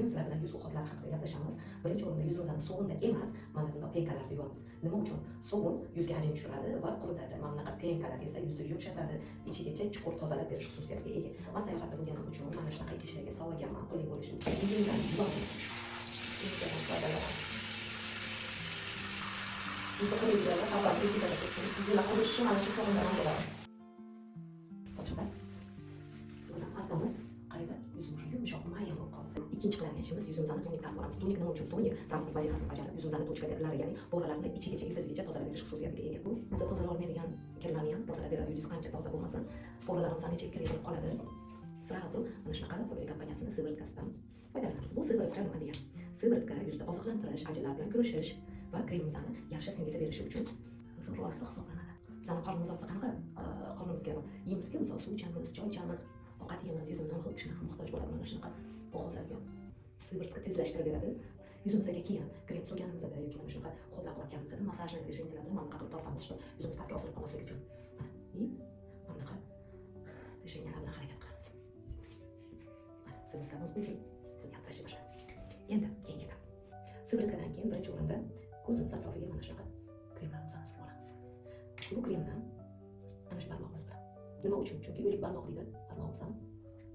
Bugun sizlar bilan yuz uqatlari haqida gaplashamiz. Birinchi o'rinda yuzingizni sovunda emas, mana bunday penkalarda yuvamiz. Nima uchun? Sovun yuzga ajin tushiradi va quritadi. Mana bunaqa penkalar esa yuzni yumshatadi, ichigacha chuqur tozalab berish xususiyatiga ega. Men sayohatda bo'lganim uchun mana shunaqa idishlarga solganman, qo'lli bo'lishi uchun. Yuzingizni yuvamiz. Sochida artamiz, qaranglar, yuzim shu yumshoq, mayin bo'lib qoldi. Ikkinchi qiladigan ishimiz yuzimizni tonik tartib olamiz. Tonik nima uchun? Tonik transport vazifasini bajarib, yuzimizni tochkalari, ya'ni bo'g'alarni ichigacha, ildizgacha tozalab berish xususiyatiga ega. Bu biza tozalay olmaydigan kirlarni ham tozalab beradi. Yuzingiz qancha toza bo'lmasin, bo'g'alarimizdan ichiga kirib qoladi. Sirazu mana shunaqa Fabri kompaniyasining sivritkasidan foydalanamiz. Bu sivritka nima degan? Sivritka yuzda oziqlantirish, ajinlar bilan kurashish va kremimizni yaxshi singita berishi uchun rosa hisoblanadi. Bizning qornimiz ochsa qanaqa qornimizga yeyimizga misol suv ichamiz, choy ichamiz, ovqat yeymiz, yuzimizni xuddi shunaqa muhtoj bo'ladi mana shunaqa holatlarga. Sivritka tezlashtirib beradi. Yuzimizga keyin krem surganimizda yoki mana shunaqa qo'llab qilayotganimizda masajni движениялар bilan mana qilib tortamiz, shu yuzimiz pastga osilib qolmasligi uchun. И mana bunaqa движениялар bilan harakat qilamiz. Sivritkamiz uchun bizni yarashib boshladi. Endi keyingi etap. Sivritkadan keyin birinchi o'rinda ko'zimiz atrofiga mana shunaqa kremlarimizni surib olamiz. Bu kremni mana shu barmog'imiz bilan. Nima uchun? Chunki o'lik barmoq deydi barmog'imiz ham.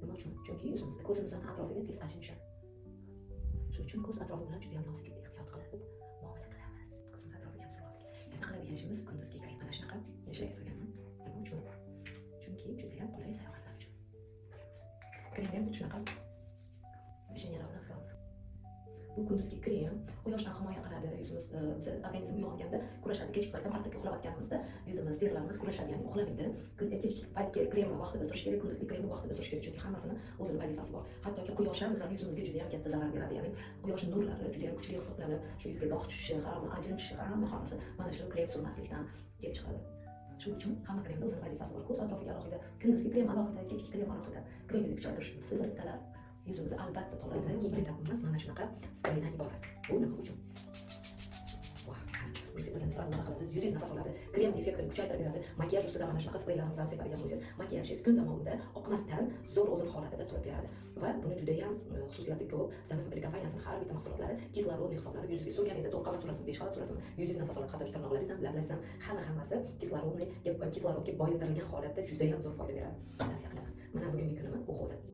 Nima uchun? Chunki yuzimizda ko'zimizning atrofiga tez ajin tushadi. Shuning uchun ko'z atrofi bilan juda ham nozik ehtiyot qilib muomala qilamiz. Ko'zimiz atrofiga ham surib oldik. Endi qiladigan ishimiz kunduzgi krem mana shunaqa ishlarga solganman. Nima uchun? Chunki juda ham qulay sayohatlar uchun. Kremga xuddi shunaqa движениялар bilan suramiz. Bu kunduzgi krem quyoshdan himoya qiladi. Yuzimiz biz organizm uyg'onganda kurashadi. Kechki paytda partakka uxlayotganimizda yuzimiz, terilarimiz kurashadi, ya'ni uxlamaydi. Kechki paytga kremni vaqtida surish kerak, kunduzgi kremni vaqtida surish kerak, chunki hammasini o'zining vazifasi bor. Hattoki quyosh ham bizning yuzimizga juda ham katta zarar beradi, ya'ni quyosh nurlari juda ham kuchli hisoblanib, shu yuzga dog' tushishi, hamma ajin tushishi, hamma hammasi mana shu krem surmaslikdan kelib chiqadi. Shuning uchun hamma kremda o'zining vazifasi bor. Ko'z atrofiga alohida, kunduzgi krem alohida, kechki krem alohida. Kremingizni kuchaytirish, sivritkalar yuzimizni albatta tozalaydi. Keyingi etapimiz mana shunaqa spreydan iborat. Bu nima uchun? Yuzingiz nafas oladi, krem effektini kuchaytirib beradi. Makiyaj ustida mana shunaqa spreylarimizni sepadigan bo'lsangiz, makiyajingiz kun davomida oqmasdan zo'r o'zini holatida turib beradi. Va buni juda ham xususiyati ko'p. Zamin Fabri kompaniyasining har bitta mahsulotlari kislorodni hisoblanib, yuzingizga surganingizda 4 qavat surasini, 5 qavat surasini, yuzingiz nafas oladi, hattoki tirnoqlaringiz ham, lablaringiz ham hammasi kislorodga boyintirilgan holatda juda ham zo'r foyda beradi. Tavsiya qilaman. Mana bugungi kunimiz bu holat.